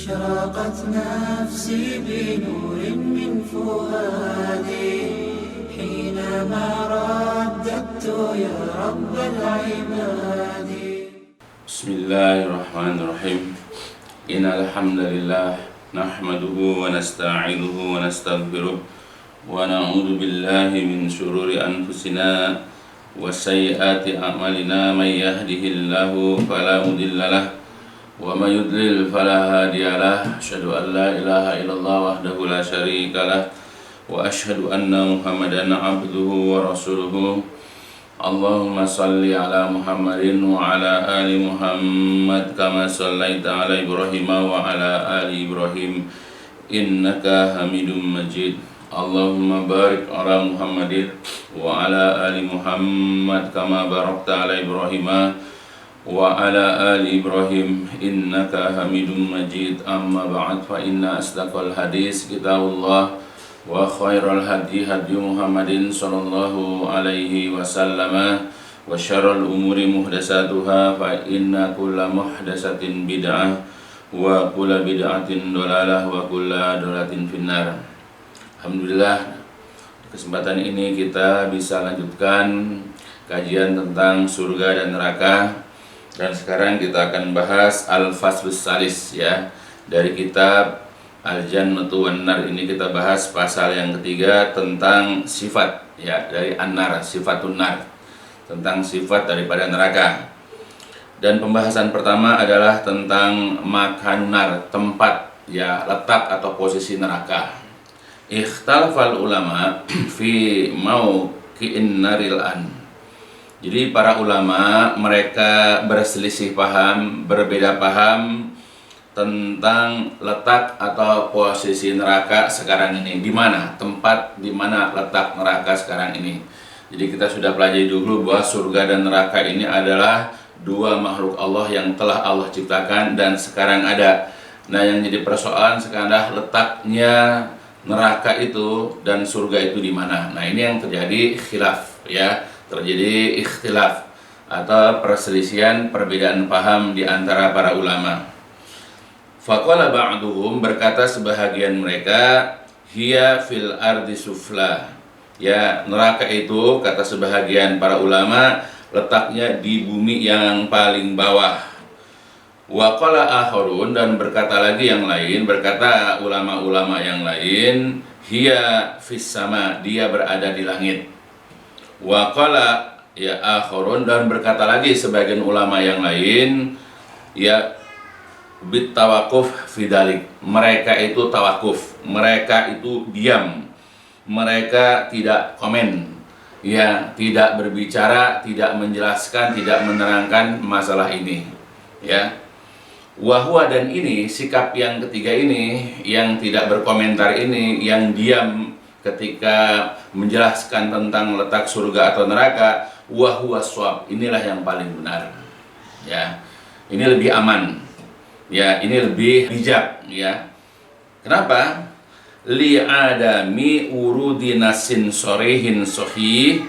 أشرقت نفسي بنور من فؤادي حينما رددت يا رب العباد. بسم الله الرحمن الرحيم. إن الحمد لله نحمده ونستعينه ونستغفره ونعوذ بالله من شرور أنفسنا وسيئات أعمالنا. من يهده الله فلا مضل له ومن يضلل فلا هادي له. أشهد أن لا إله إلا الله وحده لا شريك له وأشهد أن محمدا عبده ورسوله. اللهم صل على محمد وعلى آل محمد كما صليت على إبراهيم وعلى آل إبراهيم إنك حميد مجيد. اللهم بارك على محمد وعلى آل محمد كما باركت على إبراهيم وعلى آل إبراهيم إنك حميد مجيد. أما بعد فإن أصدق الحديث كتاب الله وخير الهدي هدي محمد صلى الله عليه وسلم وشر الأمور محدثاتها فإن كل محدثة بدعة وكل بدعة ضلالة وكل ضلالة في النار. Alhamdulillah, kesempatan ini kita bisa lanjutkan kajian tentang surga dan neraka. Dan sekarang kita akan bahas Al-Faslus Salis ya, dari kitab Al-Jannatu wan Nar. Ini kita bahas pasal yang ketiga tentang sifat ya, dari An-Nar, sifatun nar, tentang sifat daripada neraka. Dan pembahasan pertama adalah tentang makan nar, tempat ya, letak atau posisi neraka. Ikhtalafal ulama fi mauqi'in naril an. Jadi para ulama mereka berselisih paham, berbeda paham tentang letak atau posisi neraka sekarang ini. Di mana tempat, di mana letak neraka sekarang ini. Jadi kita sudah pelajari dulu bahwa surga dan neraka ini adalah dua makhluk Allah yang telah Allah ciptakan dan sekarang ada. Nah, yang jadi persoalan sekarang adalah letaknya neraka itu dan surga itu di mana. Nah, ini yang terjadi khilaf ya, terjadi ikhtilaf atau perselisihan, perbedaan paham di antara para ulama. Faqala ba'duhum, berkata sebahagian mereka, hiya fil ardi sufla. Ya, neraka itu kata sebahagian para ulama letaknya di bumi yang paling bawah. Wa qala akharun, dan berkata lagi yang lain, berkata ulama-ulama yang lain, hiya fis sama, dia berada di langit. Wa qala ya akharun, dan berkata lagi sebagian ulama yang lain, ya bit tawakuf fidalik, mereka itu tawakuf, mereka itu diam, mereka tidak komen ya, tidak berbicara, tidak menjelaskan, tidak menerangkan masalah ini ya. Wahwa, dan ini sikap yang ketiga ini, yang tidak berkomentar ini, yang diam ketika menjelaskan tentang letak surga atau neraka, wahwa shawab, inilah yang paling benar ya, ini lebih aman ya, ini lebih bijak ya. Kenapa? Li'adami urudi nasin sorehin sohi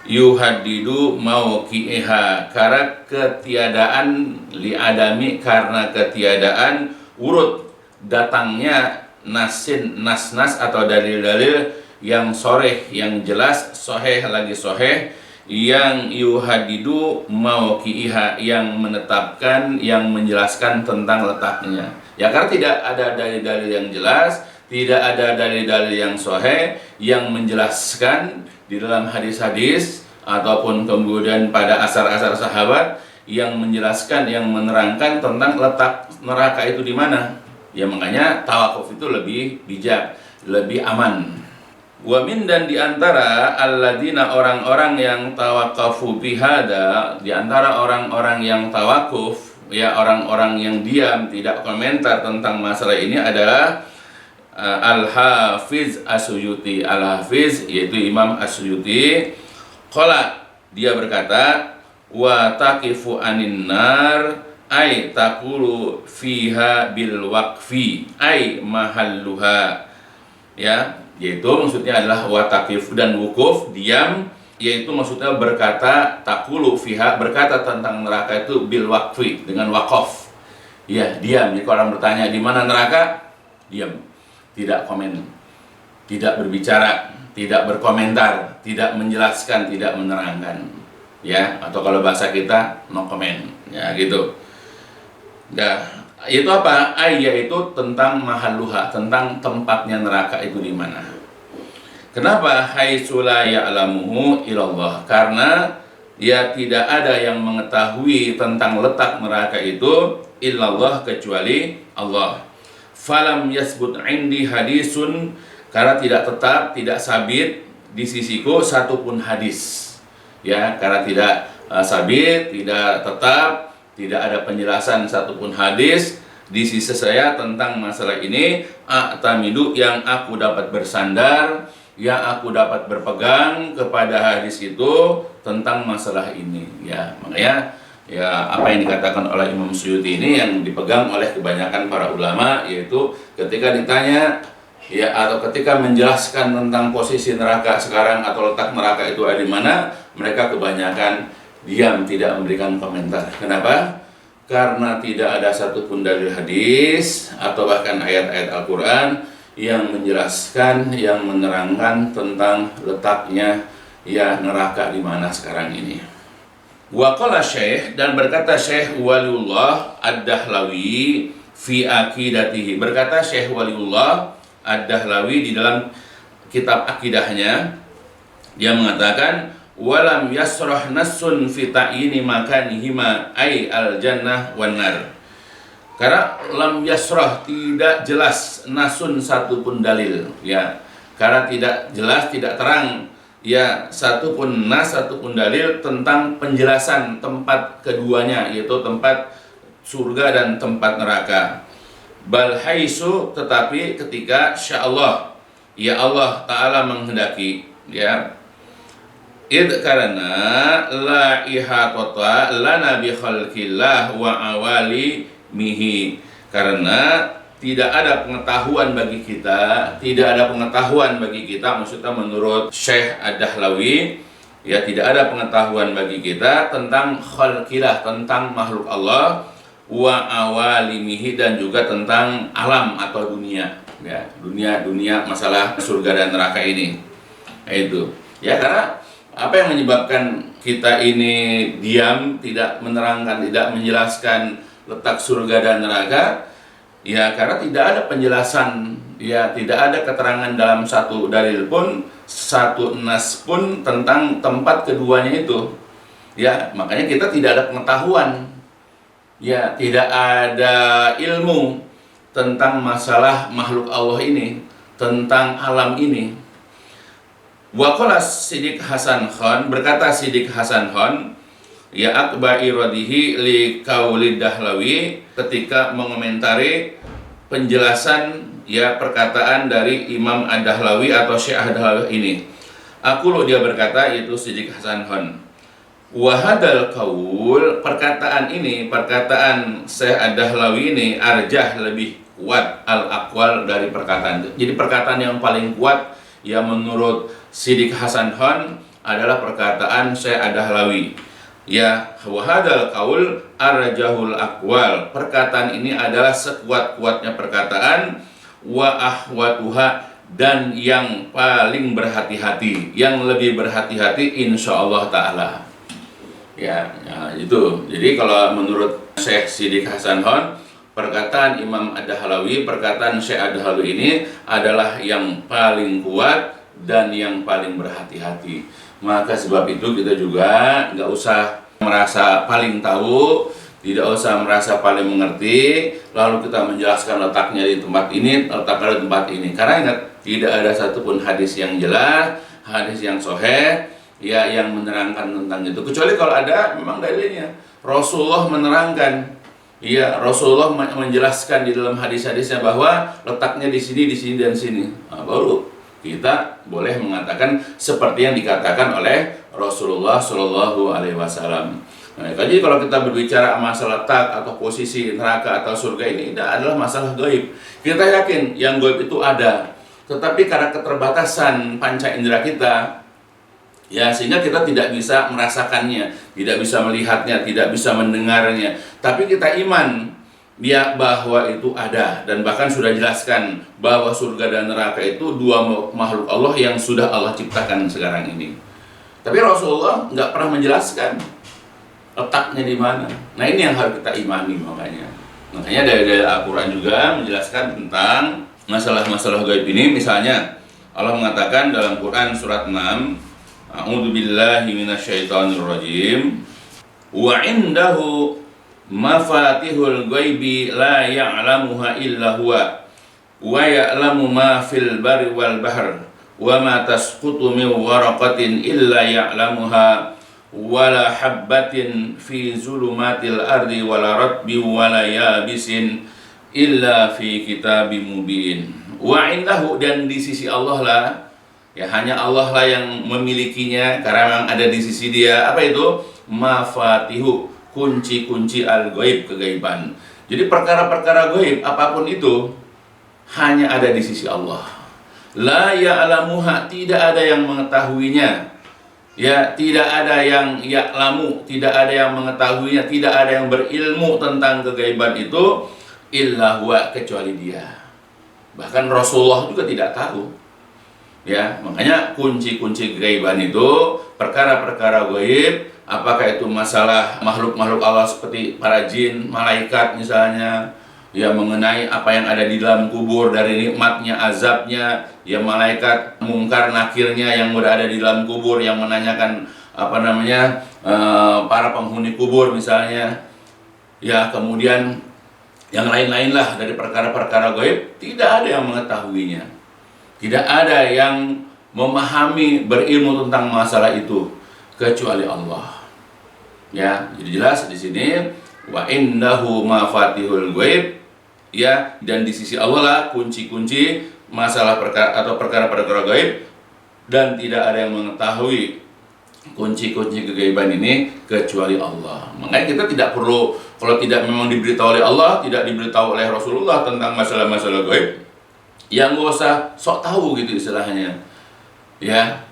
yuhadidu mauqi'iha, karena ketiadaan, li'adami, karena ketiadaan urut, datangnya nasin, nas-nas atau dalil-dalil yang soreh, yang jelas, soheh lagi soheh, yang yuhadidu mauqi'iha, yang menetapkan, yang menjelaskan tentang letaknya ya, karena tidak ada dalil-dalil yang jelas, tidak ada dalil-dalil yang sahih yang menjelaskan di dalam hadis-hadis ataupun kemudian pada asar-asar sahabat yang menjelaskan, yang menerangkan tentang letak neraka itu di mana ya. Makanya tawakuf itu lebih bijak, lebih aman. Wa min, dan diantara alladzina, orang-orang yang tawakafu bihada, diantara orang-orang yang tawakuf ya, orang-orang yang diam, tidak komentar tentang masalah ini adalah Al-Hafiz As-Suyuti. Al-Hafiz yaitu Imam As-Suyuti. Qala, dia berkata, wa taqifu anin nar ay taqulu fiha bil waqfi ay mahalluha ya, yaitu maksudnya adalah wataqif dan wukuf, diam, yaitu maksudnya berkata, takulu fiha, berkata tentang neraka itu bil waqfi, dengan waqaf Ya, diam. Jadi kalau orang bertanya di mana neraka, diam. Tidak komen, tidak berbicara, tidak berkomentar, tidak menjelaskan, tidak menerangkan. Ya, atau kalau bahasa kita no comment. Ya, gitu. Nah, itu apa? Yaitu tentang mahalluha, tentang tempatnya neraka itu di mana. Kenapa haitsu la ya'lamuhu illallah? Karena ya tidak ada yang mengetahui tentang letak neraka itu illallah kecuali Allah. Falam yasbut indi hadisun, karena tidak tetap, tidak sabit di sisiku satupun hadis. Ya, karena tidak sabit, tidak tetap, tidak ada penjelasan satupun hadis di sisi saya tentang masalah ini. A'tamidu, yang aku dapat bersandar, yang aku dapat berpegang kepada hadis itu tentang masalah ini. Ya, makanya ya apa yang dikatakan oleh Imam Suyuti ini yang dipegang oleh kebanyakan para ulama, yaitu ketika ditanya ya atau ketika menjelaskan tentang posisi neraka sekarang atau letak neraka itu ada di mana, mereka kebanyakan diam, tidak memberikan komentar. Kenapa? Karena tidak ada satupun dalil hadis atau bahkan ayat-ayat Al-Quran yang menjelaskan, yang menerangkan tentang letaknya ya neraka di mana sekarang ini. Wa qala Syekh, dan berkata Syekh Waliullah Ad-Dahlawi fi aqidatihi, berkata Syekh Waliullah Ad-Dahlawi di dalam kitab akidahnya, dia mengatakan walam yasrah nassun fi ta'yini makanihima ay al-jannah wan nar. Karena lam yasrah, tidak jelas, nasun satupun dalil, ya. Karena tidak jelas, tidak terang ya satupun nas, satupun dalil tentang penjelasan tempat keduanya, yaitu tempat surga dan tempat neraka. Bal haisu, tetapi ketika sya'allah, ya Allah Ta'ala menghendaki, ya. Karena la ihatata lana bi khalqillah wa awali mihi, karena tidak ada pengetahuan bagi kita, tidak ada pengetahuan bagi kita, maksudnya menurut Syekh Ad-Dahlawi, ya tidak ada pengetahuan bagi kita tentang khalqillah, tentang makhluk Allah, wa awalimihi, dan juga tentang alam atau dunia, ya dunia masalah surga dan neraka ini. Itu ya, karena apa yang menyebabkan kita ini diam, tidak menerangkan, tidak menjelaskan letak surga dan neraka, ya karena tidak ada penjelasan, ya tidak ada keterangan dalam satu dalil pun, satu nas pun tentang tempat keduanya itu. Ya, makanya kita tidak ada pengetahuan, ya tidak ada ilmu tentang masalah makhluk Allah ini, tentang alam ini. Wa qala Siddiq Hasan Khan, berkata Siddiq Hasan Khan, ya akbai radihi li qauli Dahlawi, ketika mengomentari penjelasan ya perkataan dari Imam Ad-Dahlawi atau Syekh Ad-Dahlawi ini. Aku dia berkata, yaitu Siddiq Hasan Khan, wa hadal qaul, perkataan ini, perkataan Syekh Ad-Dahlawi ini arjah, lebih kuat, al-aqwal, dari perkataan. Jadi perkataan yang paling kuat ya menurut Siddiq Hasan Khan adalah perkataan Syekh Ad-Dahlawi. Ya, wa hadzal qaul arjahul aqwal, perkataan ini adalah sekuat-kuatnya perkataan, wa ahwatuha, dan yang paling berhati-hati, yang lebih berhati-hati insyaallah taala. Ya, itu. Jadi kalau menurut Syekh Siddiq Hasan Khan, perkataan Imam Ad-Dahlawi, perkataan Syekh Ad-Dahlawi ini adalah yang paling kuat dan yang paling berhati-hati. Maka sebab itu kita juga nggak usah merasa paling tahu, tidak usah merasa paling mengerti, lalu kita menjelaskan letaknya di tempat ini, letaknya di tempat ini. Karena ingat, tidak ada satupun hadis yang jelas, hadis yang sahih, ya yang menerangkan tentang itu. Kecuali kalau ada memang dalilnya. Rasulullah menerangkan, ya Rasulullah menjelaskan di dalam hadis-hadisnya bahwa letaknya di sini, dan sini. Nah, baru kita boleh mengatakan seperti yang dikatakan oleh Rasulullah Shallallahu Alaihi Wasallam. Nah, jadi kalau kita berbicara masalah letak atau posisi neraka atau surga, ini adalah masalah gaib. Kita yakin yang gaib itu ada, tetapi karena keterbatasan panca indera kita, ya sehingga kita tidak bisa merasakannya, tidak bisa melihatnya, tidak bisa mendengarnya. Tapi kita iman, ya bahwa itu ada, dan bahkan sudah jelaskan bahwa surga dan neraka itu dua makhluk Allah yang sudah Allah ciptakan sekarang ini. Tapi Rasulullah nggak pernah menjelaskan letaknya di mana. Nah, ini yang harus kita imani. Makanya dari Al-Quran juga menjelaskan tentang masalah-masalah gaib ini. Misalnya Allah mengatakan dalam Quran surat 6, A'udzu billahi minasyaitonir rajim, wa indahu mafatihul ghaibi la ya'lamuha illa huwa wa ya'lamu ma fil barri wal bahr wa ma tasqutu min waraqatin illa ya'lamuha wa la habbatin fi zulumatil ardi wa la ratbi wa la yabisin illa fi kitabim mubin. Wa indahu, dan di sisi Allah lah, ya hanya Allah lah yang memilikinya karena memang ada di sisi Dia. Apa itu? Mafatihu, kunci-kunci al-ghaib, kegaiban. Jadi perkara-perkara gaib apapun itu hanya ada di sisi Allah. La ya'lamuha, tidak ada yang mengetahuinya. Ya, tidak ada yang ya'lamu, tidak ada yang mengetahuinya, tidak ada yang berilmu tentang kegaiban itu illa huwa, kecuali Dia. Bahkan Rasulullah juga tidak tahu. Ya, makanya kunci-kunci kegaiban itu perkara-perkara gaib. Apakah itu masalah makhluk-makhluk Allah seperti para jin, malaikat misalnya, ya mengenai apa yang ada di dalam kubur dari nikmatnya, azabnya, ya malaikat mungkar nakirnya yang berada di dalam kubur yang menanyakan para penghuni kubur misalnya, ya kemudian yang lain-lain lah dari perkara-perkara gaib, tidak ada yang mengetahuinya, tidak ada yang memahami, berilmu tentang masalah itu kecuali Allah. Ya, jadi jelas di sini wa indahu mafatihul ghaib, ya, dan di sisi Allah lah kunci-kunci masalah perkara-perkara gaib, dan tidak ada yang mengetahui kunci-kunci kegaiban ini kecuali Allah. Makanya kita tidak perlu, kalau tidak memang diberitahu oleh Allah, tidak diberitahu oleh Rasulullah tentang masalah-masalah gaib, yang nggak usah sok tahu gitu istilahnya, ya.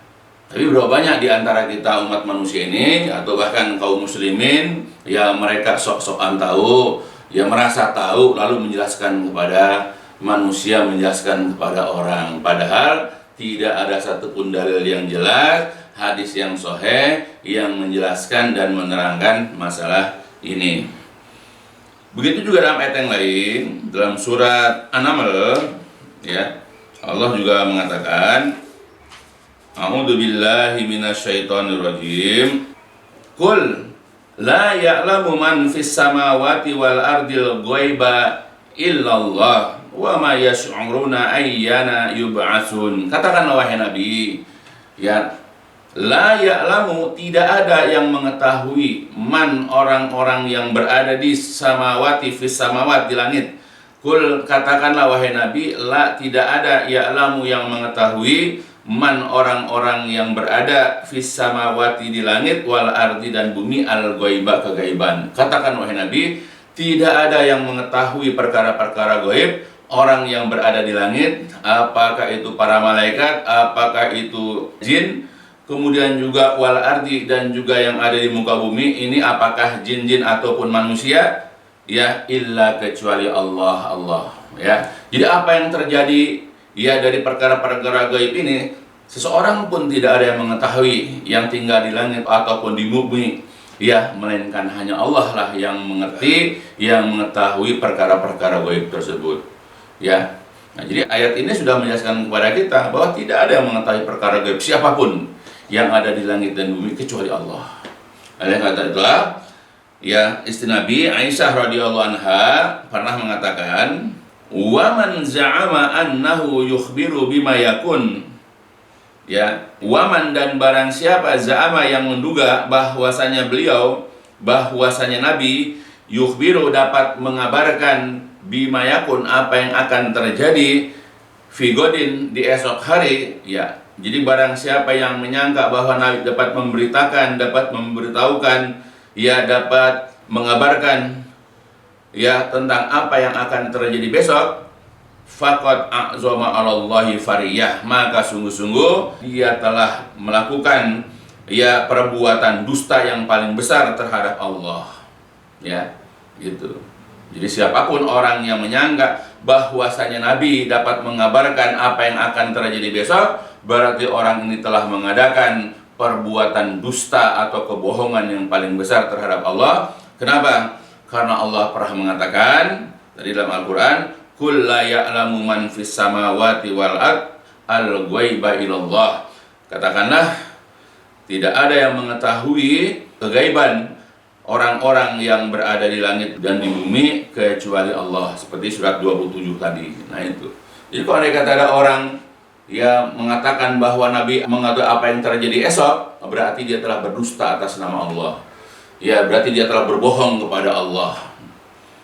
Tapi berapa banyak di antara kita umat manusia ini, atau bahkan kaum muslimin, ya mereka sok-sokan tahu, ya merasa tahu, lalu menjelaskan kepada manusia, menjelaskan kepada orang. Padahal tidak ada satupun dalil yang jelas, hadis yang sahih yang menjelaskan dan menerangkan masalah ini. Begitu juga dalam ayat yang lain, dalam surat An-Naml, ya, Allah juga mengatakan, A'udzu billahi minasyaitonir rajim. Qul la ya'lamu man fis samawati wal ardil ghaiba illallah wa ma yash'uruna ayyana yub'atsun. Katakanlah wahai Nabi, ya, la ya'lamu, tidak ada yang mengetahui, man, orang-orang yang berada di samawati, fis samawat, di langit. Qul, katakanlah wahai Nabi, la, tidak ada, ya'lamu, yang mengetahui, man, orang-orang yang berada fis samawati, di langit, wal ardi, dan bumi, al ghaiba, kegaiban. Katakan wahai Nabi, tidak ada yang mengetahui perkara-perkara gaib, orang yang berada di langit, apakah itu para malaikat, apakah itu jin, kemudian juga wal ardi, dan juga yang ada di muka bumi ini, apakah jin-jin ataupun manusia, ya, illa, kecuali Allah, ya. Jadi apa yang terjadi, ya, dari perkara-perkara gaib ini, seseorang pun tidak ada yang mengetahui, yang tinggal di langit ataupun di bumi, ya, melainkan hanya Allah lah yang mengerti, yang mengetahui perkara-perkara gaib tersebut, ya. Nah, jadi ayat ini sudah menjelaskan kepada kita bahwa tidak ada yang mengetahui perkara gaib siapapun yang ada di langit dan bumi kecuali Allah. Oleh karena itulah, ya, istri Nabi Aisyah radhiyallahu anha pernah mengatakan, wa man za'ama annahu yukhbiru bima yakun, ya, waman, dan barang siapa, za'ama, yang menduga bahwasanya Nabi, yukhbiru, dapat mengabarkan, bima yakun, apa yang akan terjadi, fi godin, di esok hari, ya. Jadi barang siapa yang menyangka bahwa Nabi dapat memberitahukan, ya, dapat mengabarkan, ya, tentang apa yang akan terjadi besok, faqad a'zama 'alallahi fariyah, maka sungguh-sungguh dia telah melakukan, ya, perbuatan dusta yang paling besar terhadap Allah, ya, gitu. Jadi siapapun orang yang menyangka bahwasanya Nabi dapat mengabarkan apa yang akan terjadi besok, berarti orang ini telah mengadakan perbuatan dusta atau kebohongan yang paling besar terhadap Allah. Kenapa? Karena Allah pernah mengatakan tadi dalam Al-Quran, "Qul la ya'lamu man fis samawati wal ard al-ghaiba illallah." Katakanlah, tidak ada yang mengetahui kegaiban orang-orang yang berada di langit dan di bumi kecuali Allah, seperti surat 27 tadi. Nah itu. Jadi kalau ada orang yang mengatakan bahwa Nabi mengetahui apa yang terjadi esok, berarti dia telah berdusta atas nama Allah. Ya, berarti dia telah berbohong kepada Allah.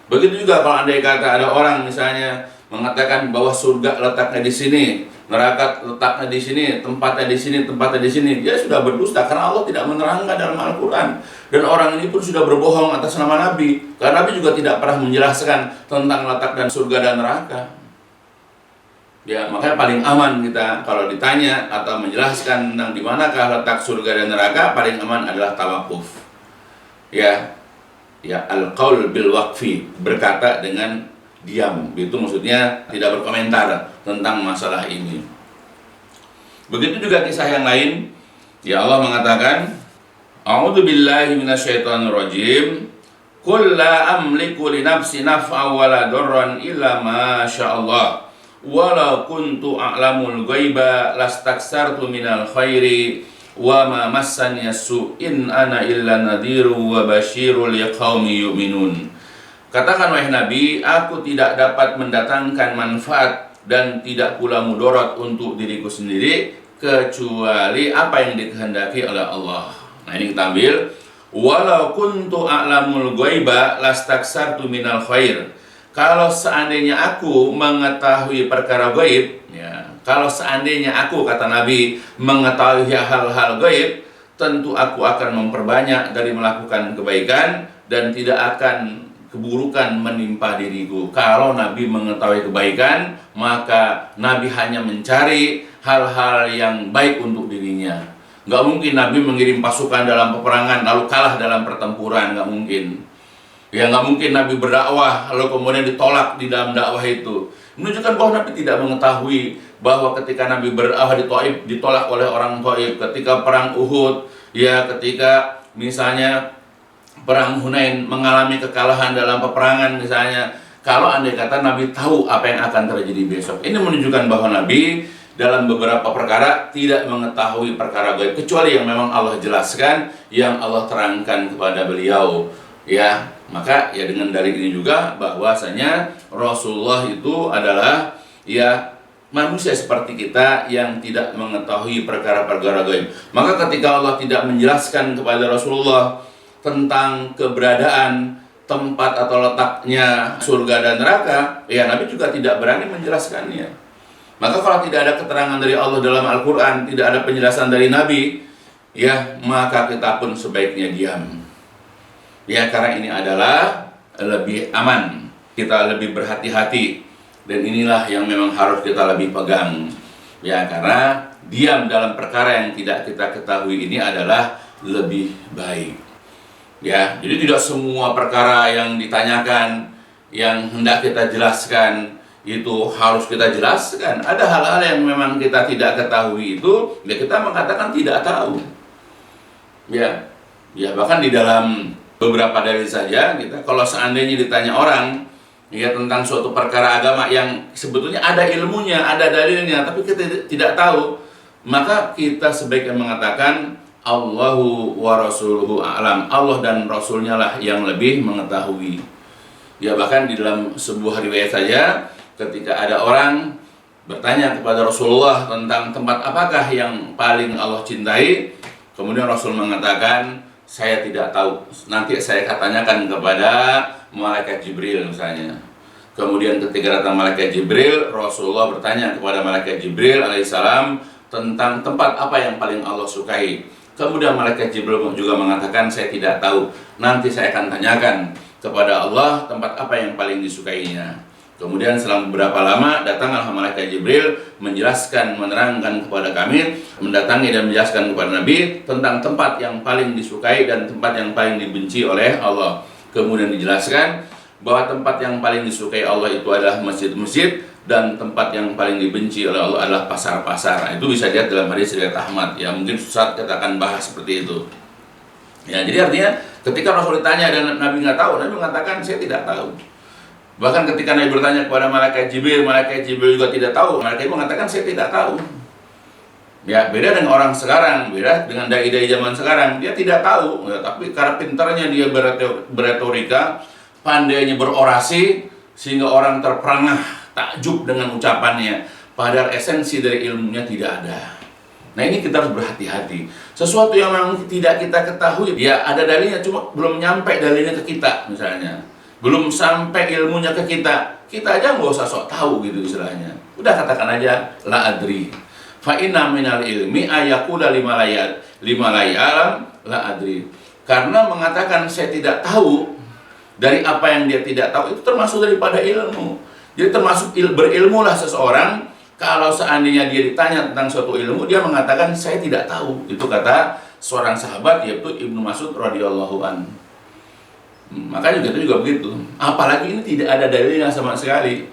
Begitu juga kalau andai kata ada orang misalnya mengatakan bahwa surga letaknya di sini, neraka letaknya di sini, tempatnya di sini, tempatnya di sini, dia sudah berdusta karena Allah tidak menerangkan dalam Al-Quran. Dan orang ini pun sudah berbohong atas nama Nabi, karena Nabi juga tidak pernah menjelaskan tentang letak dan surga dan neraka. Ya, makanya paling aman kita kalau ditanya atau menjelaskan tentang di manakah letak surga dan neraka, paling aman adalah tawakuf. Ya, al-qaul bil waqfi, berkata dengan diam. Itu maksudnya tidak berkomentar tentang masalah ini. Begitu juga kisah yang lain. Ya, Allah mengatakan, "A'udzu billahi minasyaitonir rajim. Qul la amliku li nafsi naf'an wa la darran illa ma sya'allah. Walau kuntu a'lamul ghaiba lastaksartu minal khairi wa ma massani as-su' in ana illa nadhiru wa basyirul liqaumi yu'minun." Katakan wahai Nabi, aku tidak dapat mendatangkan manfaat dan tidak pula mudarat untuk diriku sendiri kecuali apa yang dikehendaki oleh Allah. Nah ini kita ambil, walau kuntu a'lamul ghaiba lastaksartu minal khair. Kalau seandainya aku mengetahui perkara gaib, ya, kalau seandainya aku, kata Nabi, mengetahui hal-hal gaib, tentu aku akan memperbanyak dari melakukan kebaikan dan tidak akan keburukan menimpa diriku. Kalau Nabi mengetahui kebaikan, maka Nabi hanya mencari hal-hal yang baik untuk dirinya. Nggak mungkin Nabi mengirim pasukan dalam peperangan lalu kalah dalam pertempuran, nggak mungkin. Ya, nggak mungkin Nabi berdakwah lalu kemudian ditolak di dalam dakwah itu. Menunjukkan bahwa Nabi tidak mengetahui bahwa ketika Nabi berdakwah di Thaif ditolak oleh orang Thaif, ketika perang Uhud, ya ketika misalnya perang Hunain mengalami kekalahan dalam peperangan misalnya. Kalau andai kata Nabi tahu apa yang akan terjadi besok, ini menunjukkan bahwa Nabi dalam beberapa perkara tidak mengetahui perkara gaib kecuali yang memang Allah jelaskan, yang Allah terangkan kepada beliau. Ya, maka ya dengan dalil ini juga bahwasanya Rasulullah itu adalah ya manusia seperti kita yang tidak mengetahui perkara-perkara gaib. Maka ketika Allah tidak menjelaskan kepada Rasulullah tentang keberadaan tempat atau letaknya surga dan neraka, ya Nabi juga tidak berani menjelaskannya. Maka kalau tidak ada keterangan dari Allah dalam Al-Quran, tidak ada penjelasan dari Nabi, ya maka kita pun sebaiknya diam. Ya, karena ini adalah lebih aman, kita lebih berhati-hati, dan inilah yang memang harus kita lebih pegang. Ya, karena diam dalam perkara yang tidak kita ketahui ini adalah lebih baik. Ya, jadi tidak semua perkara yang ditanyakan, yang hendak kita jelaskan itu harus kita jelaskan. Ada hal-hal yang memang kita tidak ketahui itu, ya kita mengatakan tidak tahu. Ya, bahkan di dalam beberapa dalil saja kita kalau seandainya ditanya orang ya tentang suatu perkara agama yang sebetulnya ada ilmunya, ada dalilnya, tapi kita tidak tahu, maka kita sebaiknya mengatakan Allahu wa rasuluhu a'lam. Allah dan Rasulnya lah yang lebih mengetahui. Ya, bahkan di dalam sebuah riwayat saja ketika ada orang bertanya kepada Rasulullah tentang tempat apakah yang paling Allah cintai, kemudian Rasul mengatakan, saya tidak tahu, nanti saya tanyakan kepada malaikat Jibril misalnya. Kemudian ketika datang malaikat Jibril, Rasulullah bertanya kepada malaikat Jibril alaihissalam tentang tempat apa yang paling Allah sukai. Kemudian malaikat Jibril juga mengatakan, saya tidak tahu, nanti saya akan tanyakan kepada Allah tempat apa yang paling disukainya. Kemudian selang beberapa lama datanglah malaikat Jibril menjelaskan, menerangkan kepada kami, mendatangi dan menjelaskan kepada Nabi tentang tempat yang paling disukai dan tempat yang paling dibenci oleh Allah. Kemudian dijelaskan bahwa tempat yang paling disukai Allah itu adalah masjid-masjid, dan tempat yang paling dibenci oleh Allah adalah pasar-pasar. Nah, itu bisa dilihat dalam hadis riwayat Ahmad. Ya, mungkin Ustaz kita akan bahas seperti itu. Ya, jadi artinya ketika Rasul ditanya dan Nabi nggak tahu, Nabi mengatakan saya tidak tahu. Bahkan ketika Nabi bertanya kepada malaikat Jibril juga tidak tahu. Malaikat mengatakan saya tidak tahu. Ya, beda dengan orang sekarang, beda dengan dai-dai zaman sekarang. Dia tidak tahu, ya, tapi karena pintarnya dia beretorika, pandainya berorasi, sehingga orang terperangah, takjub dengan ucapannya, padahal esensi dari ilmunya tidak ada. Nah, ini kita harus berhati-hati. Sesuatu yang memang tidak kita ketahui, ya ada dalilnya, cuma belum nyampe dalilnya ke kita, misalnya. Belum sampai ilmunya ke kita aja nggak usah sok tahu gitu istilahnya. Udah katakan aja, la adri. Fa inna minal ilmi ayakula lima laya'lam la adri. Karena mengatakan saya tidak tahu dari apa yang dia tidak tahu, itu termasuk daripada ilmu. Jadi termasuk berilmulah seseorang kalau seandainya dia ditanya tentang suatu ilmu, dia mengatakan saya tidak tahu. Itu kata seorang sahabat, yaitu Ibnu Mas'ud radhiyallahu anhu. Makanya kita juga begitu. Apalagi ini tidak ada dalilnya sama sekali.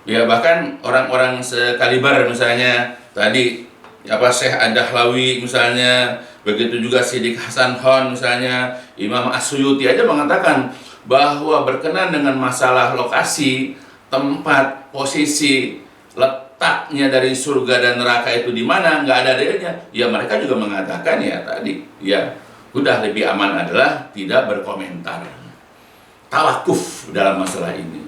Ya, bahkan orang-orang sekaliber misalnya tadi Syekh Ad-Dahlawi misalnya, begitu juga Siddiq Hasan Khan misalnya, Imam As-Suyuti aja mengatakan bahwa berkenaan dengan masalah lokasi, tempat, posisi, letaknya dari surga dan neraka itu di mana, nggak ada dalilnya. Ya mereka juga mengatakan ya tadi, ya udah lebih aman adalah tidak berkomentar, tawakuf dalam masalah ini.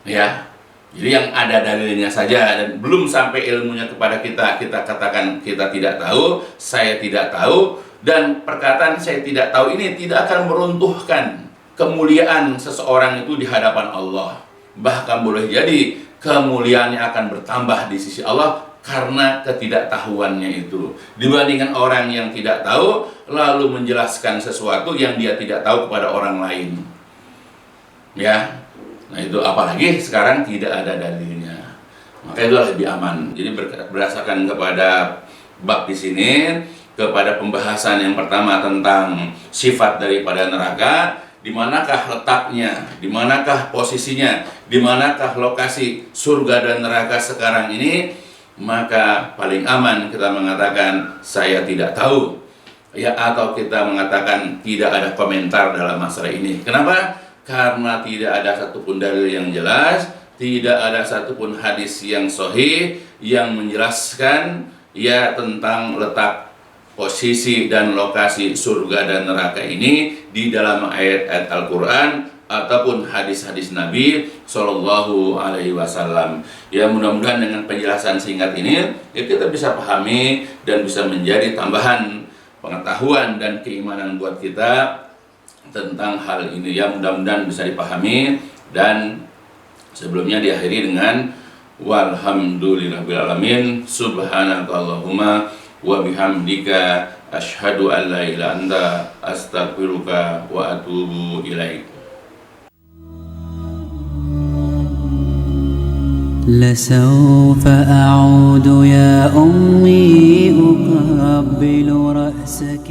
Ya, jadi yang ada dalilnya saja dan belum sampai ilmunya kepada kita katakan kita tidak tahu, saya tidak tahu, dan perkataan saya tidak tahu ini tidak akan meruntuhkan kemuliaan seseorang itu di hadapan Allah. Bahkan boleh jadi kemuliaannya akan bertambah di sisi Allah karena ketidaktahuannya itu, dibandingkan orang yang tidak tahu lalu menjelaskan sesuatu yang dia tidak tahu kepada orang lain. Ya, nah itu apalagi sekarang tidak ada dalilnya, maka itu lebih aman. Jadi berdasarkan kepada bab di sini, kepada pembahasan yang pertama tentang sifat daripada neraka, di manakah letaknya, di manakah posisinya, di manakah lokasi surga dan neraka sekarang ini, maka paling aman kita mengatakan saya tidak tahu, ya, atau kita mengatakan tidak ada komentar dalam masalah ini. Kenapa? Karena tidak ada satupun dalil yang jelas, tidak ada satupun hadis yang sahih yang menjelaskan ya tentang letak, posisi dan lokasi surga dan neraka ini di dalam ayat-ayat Al-Quran ataupun hadis-hadis Nabi Shallallahu Alaihi Wasallam. Ya, mudah-mudahan dengan penjelasan singkat ini kita bisa pahami dan bisa menjadi tambahan pengetahuan dan keimanan buat kita tentang hal ini. Ya, mudah-mudahan bisa dipahami, dan sebelumnya diakhiri dengan walhamdulillahirabbil alamin, subhanakallahumma wa bihamdika asyhadu an la ilaha illa anta astaghfiruka wa atubu ilaik. لسوف أعود يا أمي أقبل رأسك